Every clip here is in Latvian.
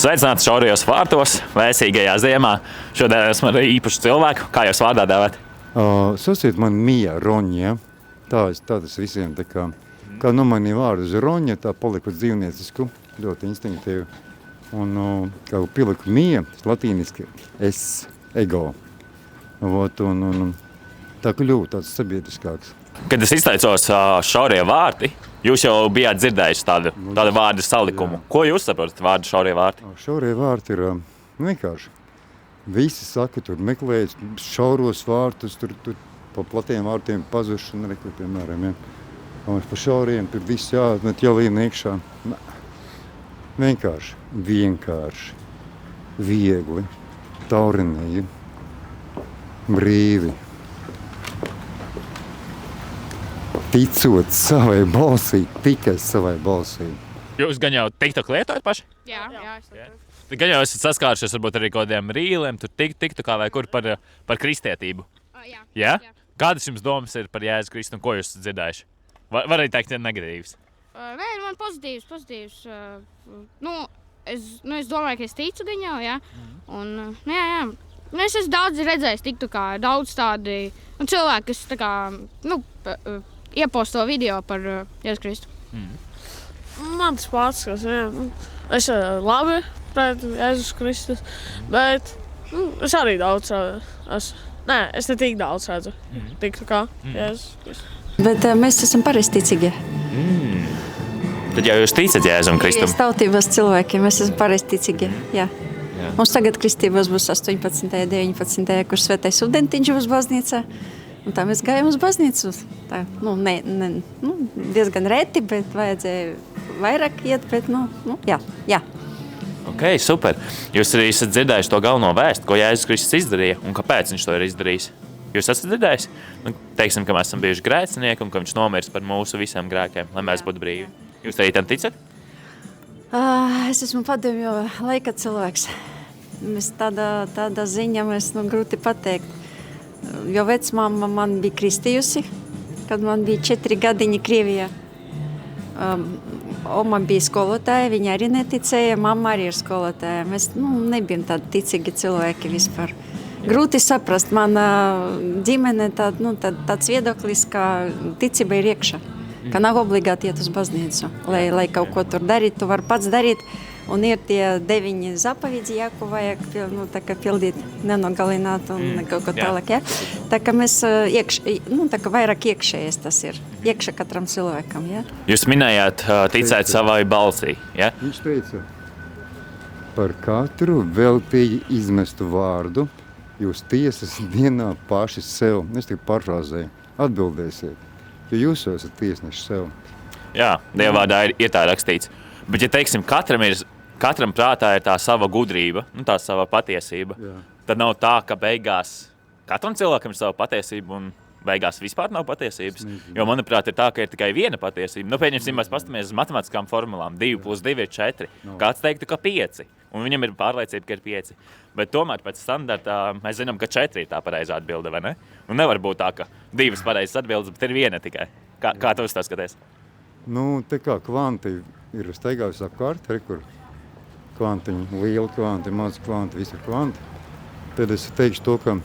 Sveicināti šaurajos vārtos, vēsīgajā ziemā. Šodien esmu ar īpašu cilvēku. Kā jūs vārdā dēvēt? Sauciet man Mija Roņa. Tā tas visiem tā kā nomainīja vārdu uz Roņa, tā paliku uz dzīvniecisku, ļoti instinktīvi. Un kā pieliku Mija, latīniski es, ego. Un tā kļuva tāds sabiedriskāks. Kad es izteicos šaurie vārti, jūs jau bijāt dzirdējuši tādu vārdu salikumu. Jā. Ko jūs saprotat vārdu šaurie vārti? Šaurie vārti ir vienkārši. Visi saka, tur meklējas šauros vārtus, tur pa platiem vārtiem pazušana, piemēram, ja. Un pa šauriem tur viss jāatmet, jālīna iekšā. Vienkārši, viegli, taurinīgi, brīvi. Ticot savai balsī, tikai savai balsī. Jūs gan jau TikTok lietojat paši? Jā, es lietoju. Gan jau esat saskārušies varbūt arī kādiem rīliem, tur TikTokā vai kur par kristietību. Jā? Kādas jums domas ir par Jēzu Kristu un ko jūs esat dzirdējuši? Var arī teikt, ir negatīvs. Nē, man pozitīvs. Es domāju, ka es ticu viņam, jā. Un, jā. Es esmu daudz redzējis TikTokā, daudz tādi cilvēki, kas tā kā, ieposto video par Jēzu Kristu. Man tas pārskats, jā. Es labi pret Jēzus Kristus, bet es arī daudz redzu. Es ne tik daudz redzu, tik kā Jēzus Kristus. Bet mēs esam pareizticīgi. Tad jau jūs ticat Jēzum Kristum? Mēs tautības cilvēki, mēs esam pareizticīgi, jā. Mums tagad kristībos būs 18. 19. kur svētais ūdentiņš būs baznīcā. Un tā mēs gājām uz baznīcu. Tā, diezgan reti, bet vajadzēja vairāk iet, bet, jā. Ok, super. Jūs arī esat dzirdējuši to galveno vēstu, ko Jēzus Kristus izdarīja un kāpēc viņš to ir izdarījis. Jūs esat dzirdējis? Teiksim, ka mēs esam bijuši grēcinieki un ka viņš nomirs par mūsu visiem grēkiem, lai mēs būtu brīvi. Jūs arī tam ticat? Es esmu padomju laika cilvēks. Tāda ziņa mēs grūti pateikt. Jo vecmāma man bija kristījusi, kad man bija 4 gadiņi Krievijā. Oma bija skolotāja, viņa arī neticēja, mamma arī ir skolotāja. Mēs nebijam tādi ticīgi cilvēki vispār. Grūti saprast, mana ģimene tāds viedoklis, ka ticība ir iekšā, ka nav obligāti iet uz baznīcu, lai kaut ko tur darīt, tu var pats darīt. Un ir tie 9 zapavidzi, ko vajag pildīt, nenogalināt un kaut ko tālāk. Ja? Tā kā mēs vairāk iekšējais tas ir, iekšā katram cilvēkam. Ja? Jūs minējāt ticēt savai balsī, ja? Viņš teica, par katru veltīgi izmestu vārdu jūs tiesas dienā paši sev, es tikai pārfrāzēju, atbildēsiet, jo jūs esat tiesneši sev. Jā, Dievvārdā ir tā rakstīts. Bet, ja teiksim, katram prātā ir tā sava gudrība, tā sava patiesība, tad nav tā, ka beigās katram cilvēkam ir sava patiesība un beigās vispār nav patiesības. Jo, manuprāt, ir tā, ka ir tikai viena patiesība. Pieņemsim, mēs pastamies uz matemātiskām formulām. 2 + 2 ir 4. Kāds teiktu, ka 5. Un viņam ir pārliecība, ka ir 5. Bet tomēr pēc standartā mēs zinām, ka 4 ir tā pareizā atbilde, vai ne? Un nevar būt tā, ka 2 pareizas atbildes, bet ir viena tikai. Kā tu uz tā skaties? Te kā kvanti ir staigājusi apkārt, kur kvantiņi, lieli kvanti, maz kvanti, visi ir kvanti. Tad es teikšu to, ka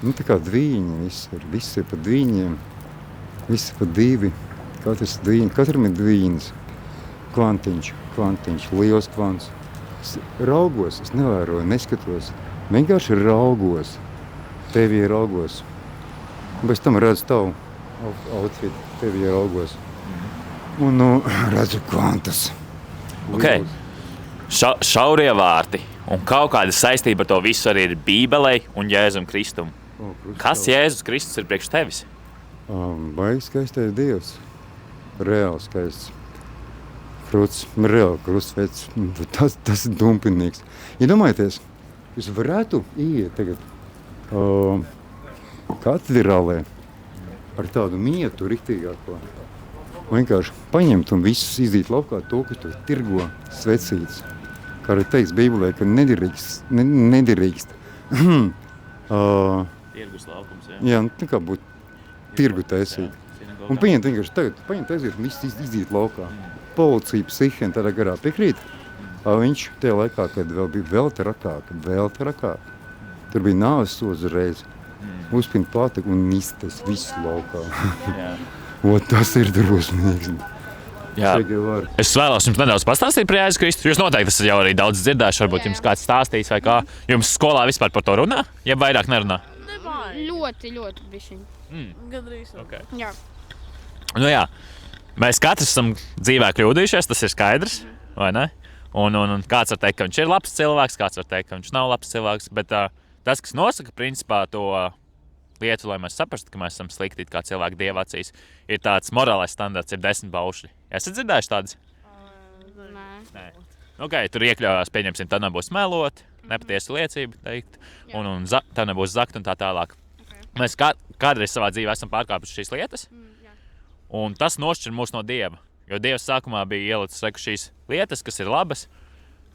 tā kā dvīņi, viss ir pa dvīņiem, viss ir pa 2, katram ir dvīņas, kvantiņš, liels kvants. Es raugos, es nevēroju, neskatos, vienkārši raugos, tevi raugos. Bez tam redzu tavu outfit, tevi raugos. Un redzu kvantus. Ok, šaurie vārti un kaut kāda saistība ar to visu arī ir Bībelei un Jēzum Kristum. Kas Jēzus Kristus ir priekš tevis? Baigi skaistais Dievs, reāli skaists. Reāli krustvecs, tas ir dumpinīgs. Iedomājieties, jūs varētu iet tagad katedrālē ar tādu mietu riktīgāko. Vienkārši paņemt un visus izdīt laukā to, ka tur tirgo svecītes. Kā arī teiks Bībelē, ka nedirīkst. Tirgus laukums, jā. Jā, tā kā būtu tirgu taisīt. Un paņemt vienkārši tagad, aiziet un viss iziet laukā. Policija, psihi un tādā garā piekrīt. Viņš tajā laikā, kad vēl bija vēl trakāk. Tur bija nāves sods uzreiz. Uzpina plātek un mistas viss laukā. Tas ir drosmīgs. Jā. Es vēlos jums nedaudz pastāstīt par Jēzu Kristu. Jūs noteikti esat jau arī daudz dzirdējuši, varbūt jums kāds stāstījis vai kā. Jums skolā vispār par to runā, ja vairāk nerunā? Ļoti bišķiņ. Gandrīz. Okay. Jā. Nu jā, mēs katrs esam dzīvē kļūdījušies, tas ir skaidrs, vai ne? Un kāds var teikt, ka viņš ir labs cilvēks, kāds var teikt, ka viņš nav labs cilvēks, bet tas, kas nosaka principā to lietu, lai mēs saprastu, ka mēs esam slikti kā cilvēki Dieva acīs, ir tāds morālais standarts, ir 10 baušļi. Esat dzirdējuši tādas? Nē. Okay, tur iekļaujās, pieņemsim, tā nebūs melot, nepatiesu liecību teikt, un tā nebūs zakt un tā tālāk. Okay. Mēs kādreiz savā dzīvē esam pārkāpuši šīs lietas, un tas nošķir mūs no Dieva. Jo Dievs sākumā bija ielicis šīs lietas, kas ir labas,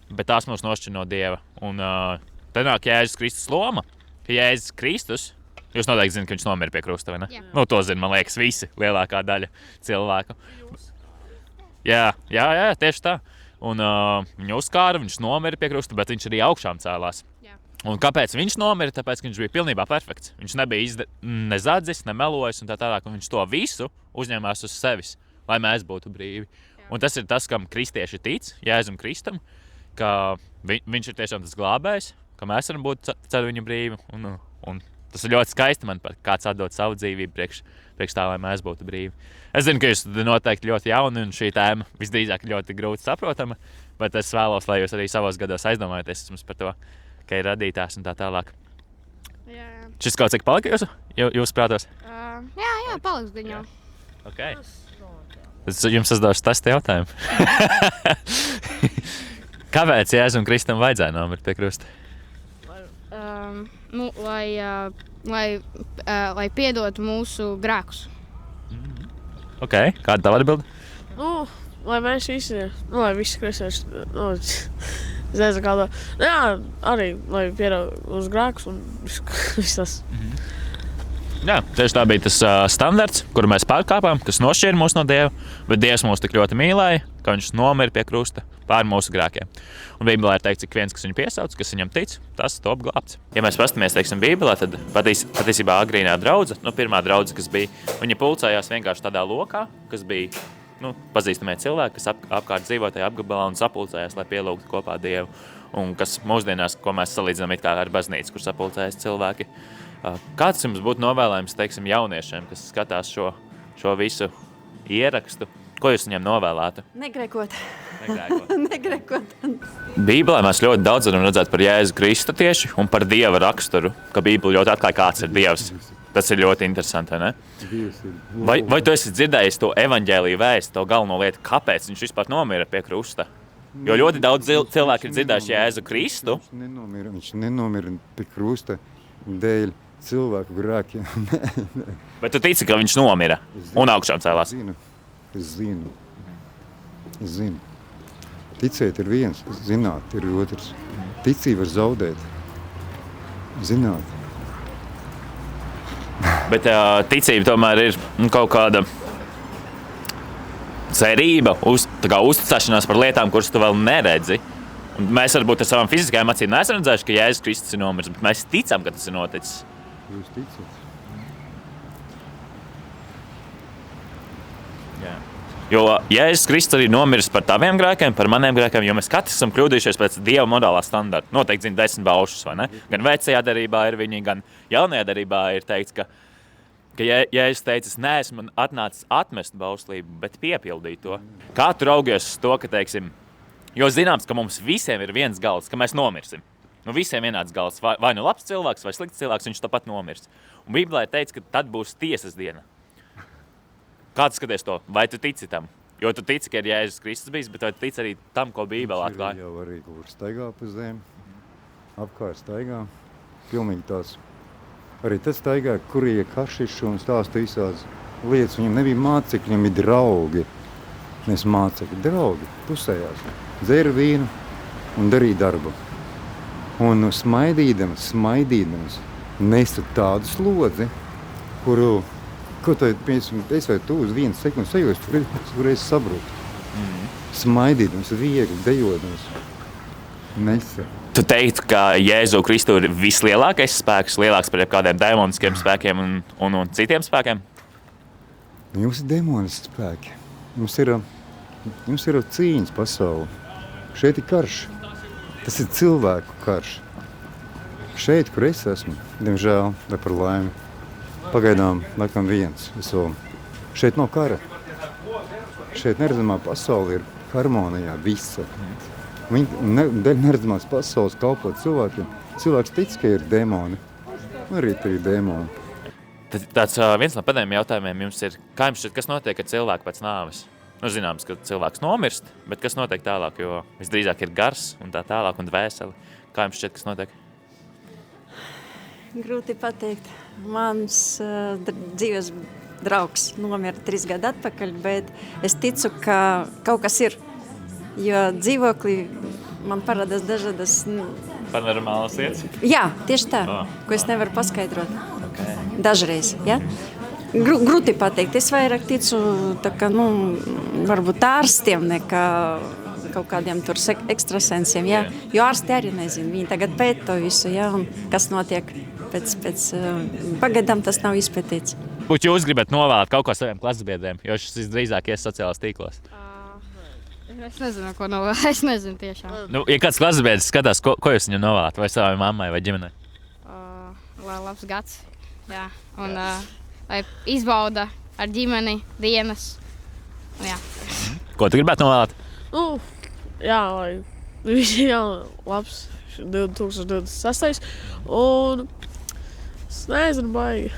bet tās mūs nošķir no Dieva. Un te nāk Jēzus Kristus loma, ka Jēzus Kristus, jūs noteikti zināt, ka viņš nomira pie krusta, vai ne? Jā. Nu, to zina, man liekas, visi, lielākā daļa cilvēku. Jā, tieši tā. Un viņu uzkāra, viņš nomira pie krusta, bet viņš arī augšām cēlās. Jā. Un kāpēc viņš nomira? Tāpēc, ka viņš bija pilnībā perfekts. Viņš nebija ne zadzis, ne melojis un tā tālāk. Un viņš to visu uzņēmās uz sevis, lai mēs būtu brīvi. Jā. Un tas ir tas, kam kristieši tic, Jēzum Kristum, ka viņš ir tiešām tas glābējs, ka mēs varam būt cer viņu brīvi. Un tas ir ļoti skaisti man, kāds atdod savu dzīvību priekš tā, lai mēs būtu brīvi. Es zinu, ka jūs noteikti ļoti jauni un šī tēma visdrīzāk ļoti grūti saprotama, bet es vēlos, lai jūs arī savos gados aizdomājaties par to, ka ir radītājs un tā tālāk. Jā. Šis kaut cik palika jūsu prātos? Jā, paliks gan jau. Okay. Es jums uzdošu testu jautājumu. Kāpēc Jēzum Kristum vajadzēja nomirt pie krusta? Lai piedotu mūsu grēkus. Okay. Kāda tava atbilde? Lai mēs visi, lai visi kristieši, zēza kādā. Jā, arī, lai piedotu mūsu grēkus un viss tas. Jā, tieši tā bija tas standarts, kuru mēs pārkāpām, kas nošķīra mūs no Dieva, bet Dievs mūs tik ļoti mīlēja, ka viņš nomira pie krusta pār mūsu grēkiem. Un Bībelē ir teikts, cik viens, kas viņu piesauc, kas viņam tic, tas top glābts. Ja mēs pastamies, teiksim, Bībelē, tad patiesībā agrīnā draudze, pirmā draudze, kas bija, viņa pulcējās vienkārši tādā lokā, kas bija, pazīstamie cilvēki, kas apkārt dzīvo tajā apgabalā un sapulcējās, lai pielūgtu kopā Dievu. Un kas mūsdienās, ko mēs salīdzinām it kā ar baznīcu, kur sapulcējas cilvēki. Kāds jums būtu novēlējums, teiksim, jauniešiem, kas skatās šo visu ierakstu? Ko jūs viņiem novēlētu? Negrekot. Bībelē mēs ļoti daudz varam redzēt par Jēzu Kristu tieši un par Dieva raksturu, ka Bībele ļoti atklāja, kāds ir Dievs. Tas ir ļoti interesanti, vai ne? Vai tu esi dzirdējis to evaņģēliju vēstu, to galveno lietu, kāpēc viņš vispār nomira pie krusta? Jo ļoti daudz cilvēki ir dzirdējuši Jēzu Kristu. Viņš nenomira pie krusta dēļ cilvēku grēkiem. Bet tu tici, ka viņš nomira un augšām cēlās? Es zinu. Ticēt ir viens, zināt ir otrs. Ticību var zaudēt. Zināt. Bet ticība tomēr ir kaut kāda cerība, uzticēšanās par lietām, kuras tu vēl neredzi. Un mēs varbūt ar savām fiziskajām acīm neesam redzējuši, ka Jēzus Kristus ir nomiris, bet mēs ticam, ka tas ir noticis. Jūs ticat? Jā. Jo Jēzus Kristus arī nomiris par taviem grēkiem, par maniem grēkiem, jo mēs katrs esam kļūdījušies pēc Dieva morālā standarta. Noteikti zina 10 baušus, vai ne? Gan vecajā darībā ir viņi, gan jaunajā darībā ir teikts, ka Jēzus teica, es neesmu atnācis atmest bauslību, bet piepildīt to. Kā tu raugies uz to, ka, teiksim, jo zināms, ka mums visiem ir viens gals, ka mēs nomirsim. Visiem vienāds gals, vai nu labs cilvēks, vai slikts cilvēks, viņš tāpat nomirs. Un Bībelē ir teikts, ka tad būs tiesas diena. Kā tu skaties to? Vai tu tici tam? Jo tu tici, ka ir Jēzus Kristus bijis, bet vai tu tici arī tam, ko Bībelē atklāja? Viņš jau arī kur staigā pa zemi, apkārt staigā, pilnīgi tās. Arī tas staigā, kur ir kašiši un stāsta visādas lietas. Viņam nebija mācekļi, viņam ir draugi. Mēs mācekļi, draugi, pusējās. Dzer vīnu un darīja darbu. Un smaidīdams, nesa tādu slodzi, kuru Ko tu, piemēram, es vai tu uz 1 sekundi sajūst, tur reiz sabrūkt. Smaidīdams, viegli, dejodams. Nesa. Tu teiktu, ka Jēzu Kristu ir vislielākais spēks, lielāks par kādiem demoniskiem spēkiem un citiem spēkiem? Jums ir demoniski spēki. Jums ir cīņas pasaule. Šeit ir karš. Tas ir cilvēku karš. Šeit, kur es esmu, diemžēl, vai par laimi, pagaidām laikam viens. Šeit nav kara. Šeit neredzamā pasaule ir harmonijā visa. Dēļ neredzamās pasaules kalpot cilvēkiem. Cilvēks tic, ka ir demoni. Arī tur ir demoni. Tāds viens no pēdējiem jautājumiem jums ir, kā jums šķiet, kas notiek ar cilvēku pēc nāves? Zināms, ka cilvēks nomirst, bet kas notiek tālāk, jo visdrīzāk ir gars un tā tālāk un dvēseli. Kā jums šķiet, kas notiek? Grūti pateikt. Mans dzīves draugs nomira 3 gadu atpakaļ, bet es ticu, ka kaut kas ir. Jo dzīvoklī man parādās dažādas... Paranormālas lietas? Jā, tieši tā, ko es nevaru paskaidrot. Okay. Dažreiz, ja? Grūti pateikt. Es vairāk ticu tā kā, varbūt ārstiem nekā kaut kādiem tur ekstrasensiem, ja? Jo ārsti arī nezinu. Viņi tagad pēt to visu, ja? Un kas notiek pēc pagaidām tas nav izpētīts. Būtu jūs gribat novēlēt kaut ko saviem klasbiedriem, jo šis visdrīzāk ies sociālās tīklos? Es nezinu, ko novēlēt. Es nezinu tiešām. Ja kāds klasbiedrs skatās, ko jūs viņam novēlēt? Vai savai mammai vai ģimenei? Lai labs gads. Jā. Un lai izbauda ar ģimeni dienas. Jā. Ko tu gribētu novēlēt? Jā, lai visiem labs 2026. Un es nezinu, baigi.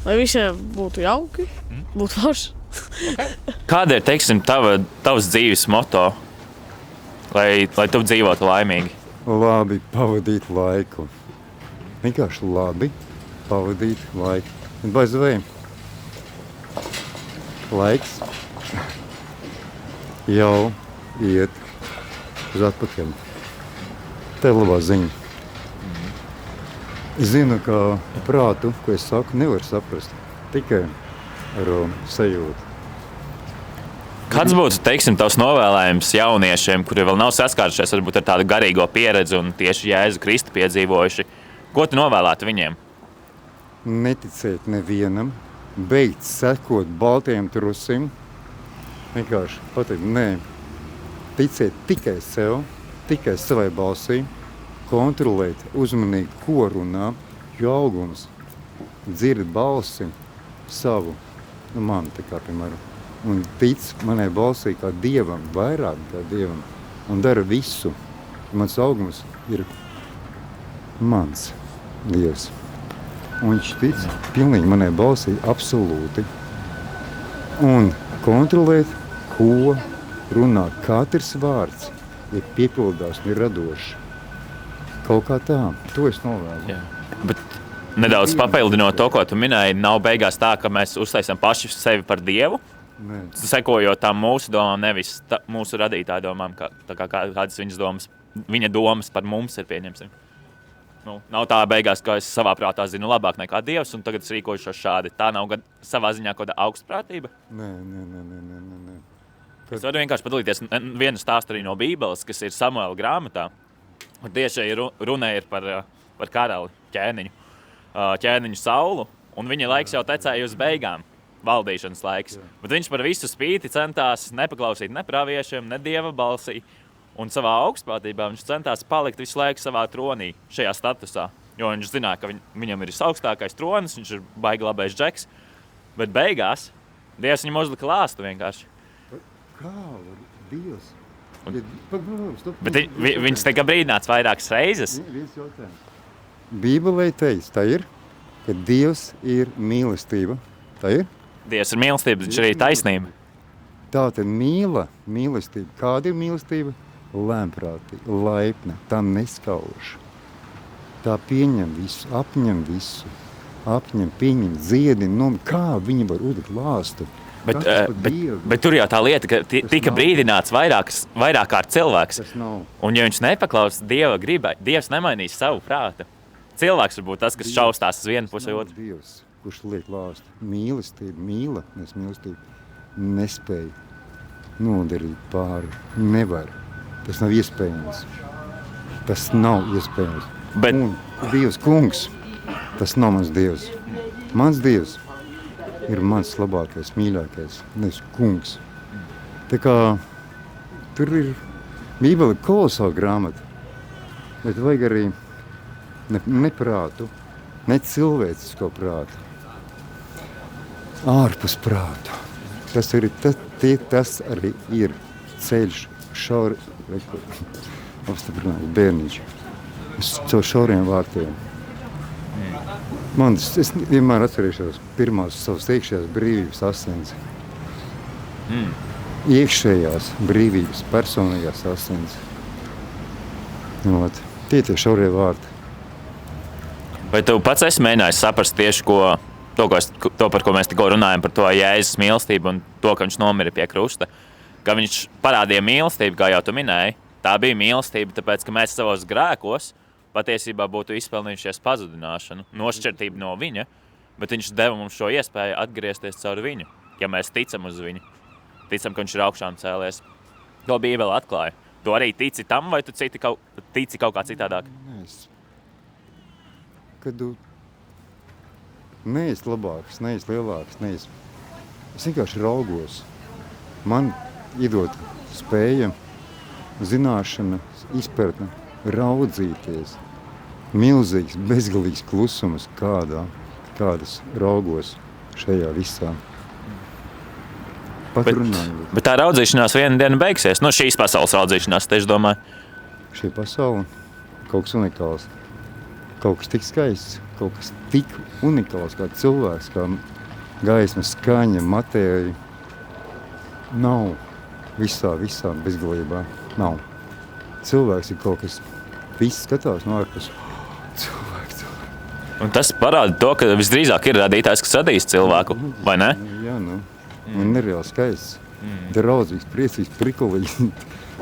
Lai visiem būtu jauki, būtu forši. Okay. Kāda ir, teiksim, tavs dzīves moto, lai tu dzīvotu laimīgi? Labi pavadīt laiku. Vienkārši labi pavadīt laiku. And by the way, laiks jau iet uz atpakaļ. Tā ir labā ziņa. Es zinu, ka prātu, ko es saku, nevar saprast. Tikai ar sajūtu. Kāds būtu, teiksim, tavs novēlējums jauniešiem, kuri vēl nav saskārušies varbūt ar tādu garīgo pieredzi un tieši Jēzu Kristu piedzīvojuši? Ko tu novēlētu viņiem? Neticēt nevienam, beigt sekot baltajiem trusim. Vienkārši pateikt, nē. Ticēt tikai sev, tikai savai balsī. Kontrolēt uzmanīgi, ko runā, jo augums dzird balsi savu, man tā kā, piemēram. Un tic manai balsī kā Dievam, vairāk kā Dievam, un dara visu. Mans augums ir mans Dievs. Un viņš tic pilnīgi manai balsī, absolūti. Un kontrolēt, ko runā katrs vārds, ir piepildās un ir radošs. Kaut kā tā, to es novēlu. Jā. Bet nedaudz papildinot to, ko tu minēji, nav beigās tā, ka mēs uztaisam paši sevi par Dievu? Nē. Sekojot tām mūsu domām, nevis mūsu radītāju domām, kādas viņa domas par mums ir, pieņemsim. Nav tā beigās, ka es savā prātā zinu labāk nekā Dievs, un tagad es rīkojušos šādi. Tā nav gan savā ziņā kaut kāda augstprātība? Nē. Es varu vienkārši padalīties vienu stāstu arī no Bībeles, kas ir Samuela grāmatā. Un tieši runa ir par karali ķēniņu Saulu, un viņa laiks jau tecēja uz beigām. Valdīšanas laiks. Bet viņš par visu spīti centās nepaklausīt ne praviešiem, ne Dieva balsī. Un savā augstprātībā viņš centās palikt visu laiku savā tronī, šajā statusā. Jo viņš zināja, ka viņam ir visaugstākais tronis, viņš ir baigi labais džeks. Bet beigās Dievs viņam uzlika lāstu vienkārši. Kā var Dievs? Bet viņš tika brīdināts vairākas reizes. Viens jautājums. Bībelē teiks, tā ir, ka Dievs ir mīlestība. Tā ir? Dievs ir mīlestība, viņš ir arī taisnība. Tā tad mīlestība. Kāda ir mīlestība? Lēmprātīga, laipna, tā neskauž. Tā pieņem visu, apņem, pieņem, dziedina. Kā viņi var uzlikt lāstu? Bet tur jau tā lieta, ka tika brīdināts vairāk kārt cilvēks. Un ja viņš nepaklaus Dieva gribai, Dievs nemainīs savu prātu. Cilvēks var būt tas, kas šaustās uz vienu pusi vai otru. kurš liek lāstu. Mīlestība, nespēja nodarīt pāri. Nevar. Tas nav iespējams. Bet Un Dievs kungs, tas nav mans Dievs. Mans Dievs ir mans labākais, mīļākais, nevis kungs. Tā kā tur ir Bībele kolosāla grāmata, bet vajag arī ne prātu, ne cilvēcisko prātu, ārpus prātu. Tas arī ir ceļš apstiprināt bērniņš caur šauriem vārtiem. Es vienmēr atcerēšos pirmās savas iekšējās brīvības asins. Iekšējās brīvības, personīgās asins. Tie šaurie vārti. vai tu pats esi mēģinājis saprast tieši to, par ko mēs tikko runājam, par to Jēzus mīlestību un to, ka viņš nomira pie krusta? Ka viņš parādīja mīlestību, kā jau tu minēji. Tā bija mīlestība, tāpēc, ka mēs savos grēkos patiesībā būtu izpelnījušies pazudināšanu, nošķirtību no viņa, bet viņš deva mums šo iespēju atgriezties caur viņu, ja mēs ticam uz viņu. Ticam, ka viņš ir augšām cēlies. To Bībele atklāja. Tu arī tici tam, vai tu tici kaut kā citādāk? Kad tu neesi labāks, neesi lielāks, es vienkārši raugos. Man iedot spēja, zināšana, izpratne, raudzīties. Milzīgs, bezgalīgs klusums, kādas raugos šajā visā. Bet tā raudzīšanās vienu dienu beigsies. Šīs pasaules raudzīšanās, tieši domāju. Šī pasaule kaut kas unikāls. Kaut kas tik skaists, kaut kas tik unikāls kā cilvēks, kā gaisma, skaņa, matērija. Nav visā bezgalībā. Nav. Cilvēks ir kaut kas, viss skatās no ārpus. Cilvēks. Un tas parāda to, ka visdrīzāk ir radītājs, kas radījis cilvēku, vai ne? Jā, un nereāli skaists. Draudzīgs, priecīgs, prikulīgs.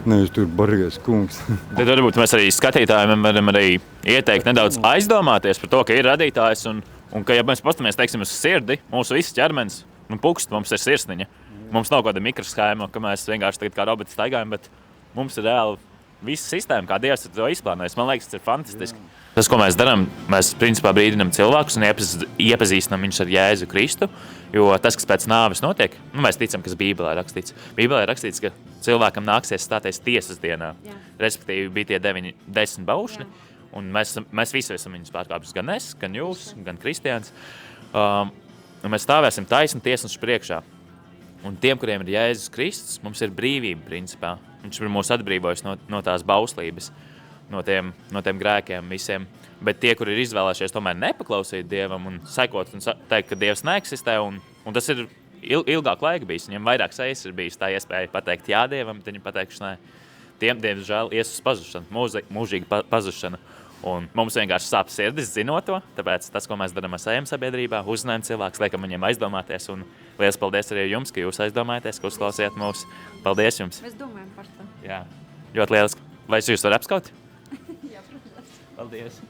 Nevis tur bargais kungs. Tad varbūt mēs arī skatītājiem varam arī ieteikt nedaudz aizdomāties par to, ka ir radītājs un ka, ja mēs pastamies, teiksim, uz sirdi, mūsu viss ķermenis, pukst, mums ir sirsniņa. Mums nav kāda mikroshēma, ka mēs vienkārši tagad kā roboti staigājam, bet mums ir reāli visa sistēma, kā Dievs ir to izplānojis. Man liekas, tas ir fantastiski. Tas, ko mēs darām, mēs principā brīdinām cilvēkus un iepazīstinām viņus ar Jēzu Kristu, jo tas, kas pēc nāves notiek, mēs ticam, kas Bībelē ir rakstīts. Bībelē ir rakstīts, ka cilvēkam nāksies stāties tiesas dienā. Respektīvi bija tie 10 baušļi, un mēs visi esam viņus pārkāpus, gan es, gan jūs, gan Kristiāns. Un mēs stāvēsim taisni tiesneša priekšā. Un tiem, kuriem ir Jēzus Kristus, mums ir brīvība, principā. Viņš ir mūs atbrīvojis no tās bauslības, no tiem grēkiem visiem. Bet tie, kuri ir izvēlējušies tomēr nepaklausīt Dievam un sekot un teikt, ka Dievs neeksistē, un tas ir ilgāk laika bijis. Viņam vairāk sejas ir bijis tā iespēja pateikt jā Dievam, bet viņi pateikuši nē. Tiem, diemžēl, ies uz pazušanu, mūžīga pazušana. Un mums vienkārši sāp sirdis zinot to, tāpēc tas, ko mēs darām ar saviem sabiedrībā, uzzinājam cilvēkus, liekam viņiem aizdomāties. Un liels paldies arī jums, ka jūs aizdomājaties, ka uzklausījāt mūs. Paldies jums! Mēs domājam par to. Jā, ļoti lieliski. Vai es jūs varu apskaut? Jā, protams. Paldies!